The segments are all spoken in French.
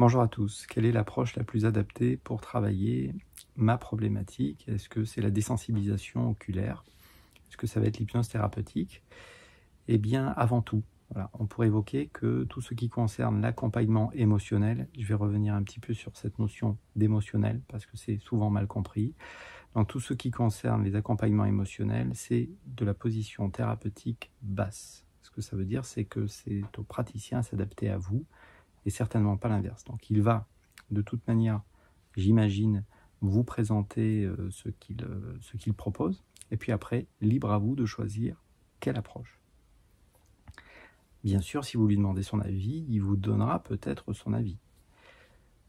Bonjour à tous. Quelle est l'approche la plus adaptée pour travailler ma problématique? Est-ce que c'est la désensibilisation oculaire? Est-ce que ça va être l'hypnose thérapeutique? Eh bien, avant tout, voilà, on pourrait évoquer que tout ce qui concerne l'accompagnement émotionnel, je vais revenir un petit peu sur cette notion d'émotionnel parce que c'est souvent mal compris. Donc, tout ce qui concerne les accompagnements émotionnels, c'est de la position thérapeutique basse. Ce que ça veut dire, c'est que c'est au praticien à s'adapter à vous, et certainement pas l'inverse. Donc il va, de toute manière, j'imagine, vous présenter ce qu'il propose, et puis après, libre à vous de choisir quelle approche. Bien sûr, si vous lui demandez son avis, il vous donnera peut-être son avis.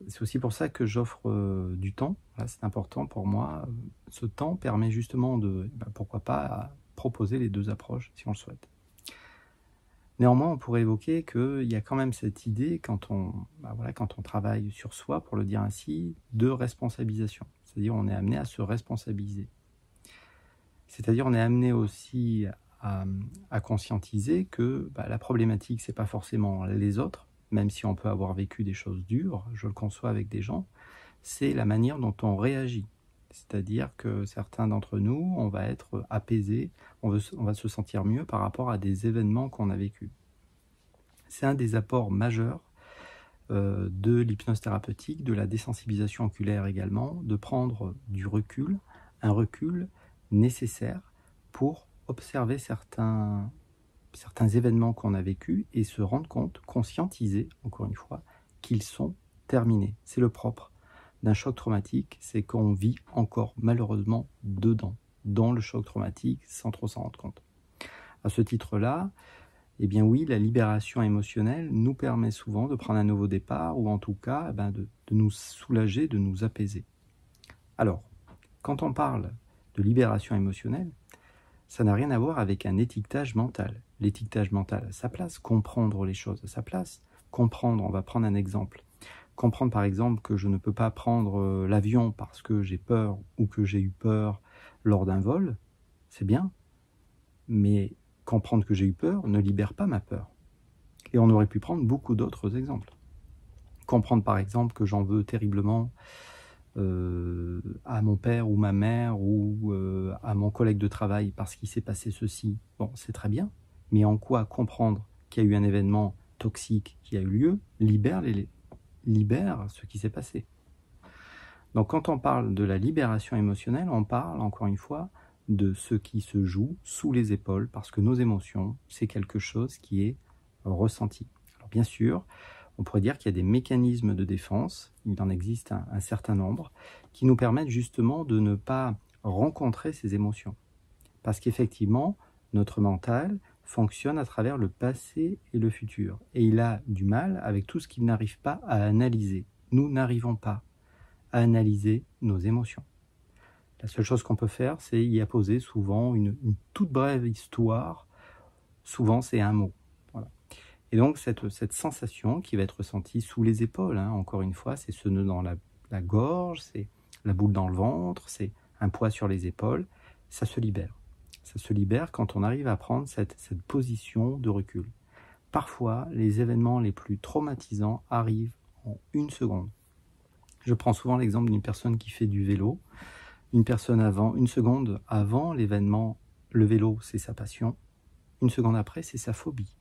C'est aussi pour ça que j'offre du temps, voilà, c'est important pour moi. Ce temps permet justement de, pourquoi pas, proposer les deux approches si on le souhaite. Néanmoins, on pourrait évoquer qu'il y a quand même cette idée, quand on travaille sur soi, pour le dire ainsi, de responsabilisation. C'est-à-dire on est amené à se responsabiliser. C'est-à-dire on est amené aussi à conscientiser que la problématique, ce n'est pas forcément les autres, même si on peut avoir vécu des choses dures, je le conçois avec des gens, c'est la manière dont on réagit. C'est-à-dire que certains d'entre nous, on va être apaisés, on va se sentir mieux par rapport à des événements qu'on a vécus. C'est un des apports majeurs de l'hypnose thérapeutique, de la désensibilisation oculaire également, de prendre du recul, un recul nécessaire pour observer certains événements qu'on a vécus et se rendre compte, conscientiser, encore une fois, qu'ils sont terminés. C'est le propre d'un choc traumatique, c'est qu'on vit encore malheureusement dedans, dans le choc traumatique, sans trop s'en rendre compte. À ce titre-là, eh bien oui, la libération émotionnelle nous permet souvent de prendre un nouveau départ, ou en tout cas de nous soulager, de nous apaiser. Alors, quand on parle de libération émotionnelle, ça n'a rien à voir avec un étiquetage mental. L'étiquetage mental à sa place, comprendre les choses à sa place. Comprendre, on va prendre un exemple. Comprendre par exemple que je ne peux pas prendre l'avion parce que j'ai peur ou que j'ai eu peur lors d'un vol, c'est bien. Mais comprendre que j'ai eu peur ne libère pas ma peur. Et on aurait pu prendre beaucoup d'autres exemples. Comprendre par exemple que j'en veux terriblement à mon père ou ma mère ou à mon collègue de travail parce qu'il s'est passé ceci, bon, c'est très bien. Mais en quoi comprendre qu'il y a eu un événement toxique qui a eu lieu libère ce qui s'est passé. Donc quand on parle de la libération émotionnelle, on parle encore une fois de ce qui se joue sous les épaules, parce que nos émotions, c'est quelque chose qui est ressenti. Alors bien sûr, on pourrait dire qu'il y a des mécanismes de défense, il en existe un certain nombre, qui nous permettent justement de ne pas rencontrer ces émotions. Parce qu'effectivement, notre mental fonctionne à travers le passé et le futur. Et il a du mal avec tout ce qu'il n'arrive pas à analyser. Nous n'arrivons pas à analyser nos émotions. La seule chose qu'on peut faire, c'est y apposer souvent une toute brève histoire. Souvent, c'est un mot. Voilà. Et donc, cette sensation qui va être ressentie sous les épaules, encore une fois, c'est ce nœud dans la gorge, c'est la boule dans le ventre, c'est un poids sur les épaules, ça se libère. Ça se libère quand on arrive à prendre cette position de recul. Parfois, les événements les plus traumatisants arrivent en une seconde. Je prends souvent l'exemple d'une personne qui fait du vélo. Une seconde avant l'événement, le vélo, c'est sa passion. Une seconde après, c'est sa phobie.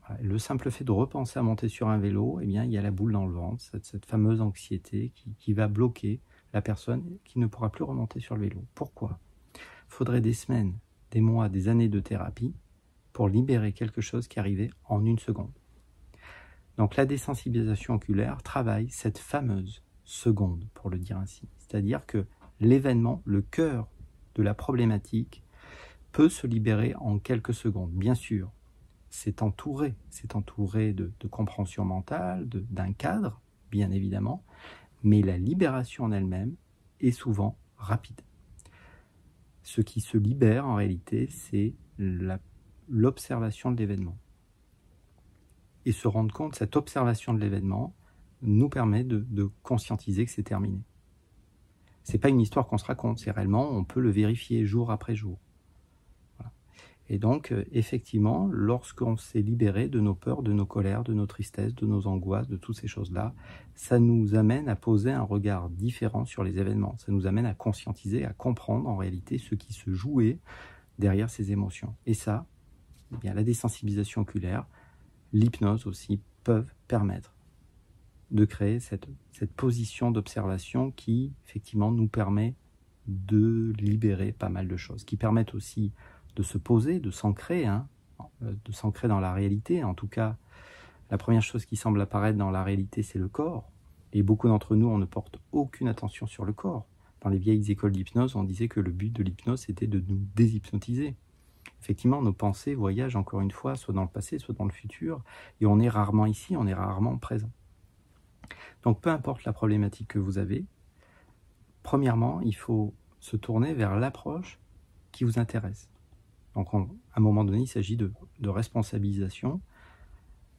Voilà. Le simple fait de repenser à monter sur un vélo, eh bien, il y a la boule dans le ventre, cette fameuse anxiété qui va bloquer la personne qui ne pourra plus remonter sur le vélo. Pourquoi ? Il faudrait des semaines, des mois, des années de thérapie pour libérer quelque chose qui arrivait en une seconde. Donc la désensibilisation oculaire travaille cette fameuse seconde, pour le dire ainsi. C'est-à-dire que l'événement, le cœur de la problématique, peut se libérer en quelques secondes. Bien sûr, c'est entouré de compréhension mentale, d'un cadre, bien évidemment, mais la libération en elle-même est souvent rapide. Ce qui se libère en réalité, c'est l'observation de l'événement. Et se rendre compte, cette observation de l'événement nous permet de conscientiser que c'est terminé. C'est pas une histoire qu'on se raconte, c'est réellement, on peut le vérifier jour après jour. Voilà. Et donc, effectivement, lorsqu'on s'est libéré de nos peurs, de nos colères, de nos tristesses, de nos angoisses, de toutes ces choses-là, ça nous amène à poser un regard différent sur les événements. Ça nous amène à conscientiser, à comprendre en réalité ce qui se jouait derrière ces émotions. Et ça, eh bien, la désensibilisation oculaire, l'hypnose aussi peuvent permettre de créer cette position d'observation qui, effectivement, nous permet de libérer pas mal de choses, qui permettent aussi de se poser, de s'ancrer, de s'ancrer dans la réalité. En tout cas, la première chose qui semble apparaître dans la réalité, c'est le corps. Et beaucoup d'entre nous, on ne porte aucune attention sur le corps. Dans les vieilles écoles d'hypnose, on disait que le but de l'hypnose, c'était de nous déshypnotiser. Effectivement, nos pensées voyagent encore une fois, soit dans le passé, soit dans le futur, et on est rarement ici, on est rarement présent. Donc, peu importe la problématique que vous avez, premièrement, il faut se tourner vers l'approche qui vous intéresse. Donc, à un moment donné, il s'agit de responsabilisation,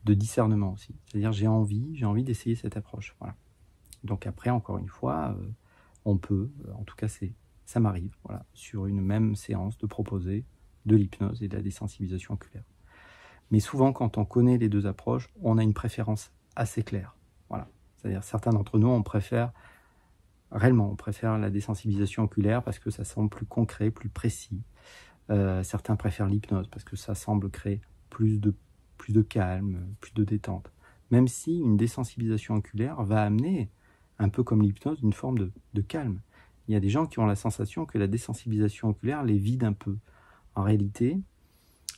de discernement aussi. C'est-à-dire, j'ai envie d'essayer cette approche. Voilà. Donc après, encore une fois, on peut, en tout cas, ça m'arrive, voilà, sur une même séance, de proposer de l'hypnose et de la désensibilisation oculaire. Mais souvent, quand on connaît les deux approches, on a une préférence assez claire. Voilà. C'est-à-dire, certains d'entre nous, on préfère la désensibilisation oculaire parce que ça semble plus concret, plus précis. Certains préfèrent l'hypnose parce que ça semble créer plus de calme, plus de détente. Même si une désensibilisation oculaire va amener, un peu comme l'hypnose, une forme de calme. Il y a des gens qui ont la sensation que la désensibilisation oculaire les vide un peu. En réalité,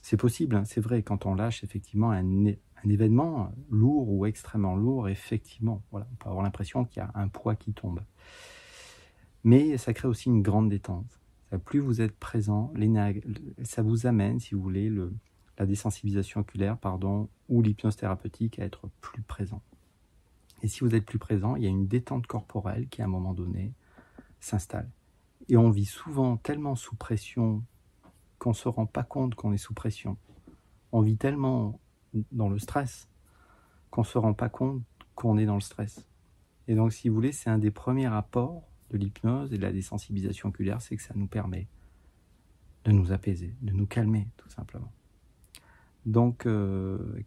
c'est possible, hein, c'est vrai, quand on lâche effectivement un événement lourd ou extrêmement lourd, effectivement, voilà, on peut avoir l'impression qu'il y a un poids qui tombe. Mais ça crée aussi une grande détente. Plus vous êtes présent, ça vous amène, si vous voulez, la désensibilisation oculaire, ou l'hypnose thérapeutique à être plus présent. Et si vous êtes plus présent, il y a une détente corporelle qui, à un moment donné, s'installe. Et on vit souvent tellement sous pression qu'on ne se rend pas compte qu'on est sous pression. On vit tellement dans le stress qu'on ne se rend pas compte qu'on est dans le stress. Et donc, si vous voulez, c'est un des premiers apports de l'hypnose et de la désensibilisation oculaire, c'est que ça nous permet de nous apaiser, de nous calmer, tout simplement. Donc,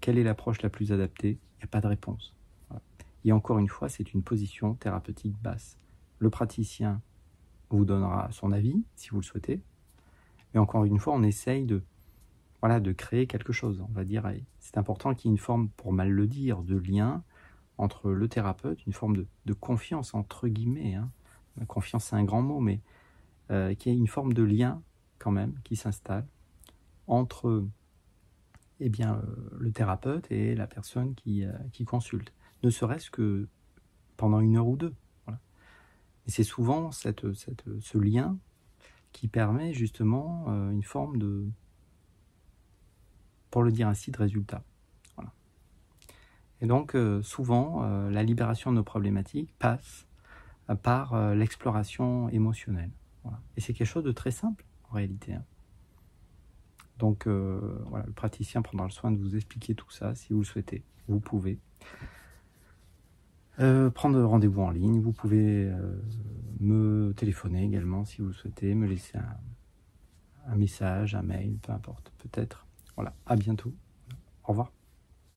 quelle est l'approche la plus adaptée? Il n'y a pas de réponse. Voilà. Et encore une fois, c'est une position thérapeutique basse. Le praticien vous donnera son avis, si vous le souhaitez. Mais encore une fois, on essaye de créer quelque chose. On va dire, c'est important qu'il y ait une forme, pour mal le dire, de lien entre le thérapeute, une forme de confiance, entre guillemets. La confiance, c'est un grand mot, mais qu'il y ait une forme de lien, quand même, qui s'installe entre le thérapeute et la personne qui consulte. Ne serait-ce que pendant 1 heure ou 2. Voilà. Et c'est souvent ce lien qui permet justement une forme pour le dire ainsi, de résultat. Voilà. Et donc, souvent, la libération de nos problématiques passe par l'exploration émotionnelle. Voilà. Et c'est quelque chose de très simple, en réalité. Donc, le praticien prendra le soin de vous expliquer tout ça, si vous le souhaitez. Vous pouvez prendre rendez-vous en ligne. Vous pouvez me téléphoner également, si vous le souhaitez, me laisser un message, un mail, peu importe, peut-être. Voilà, à bientôt. Au revoir.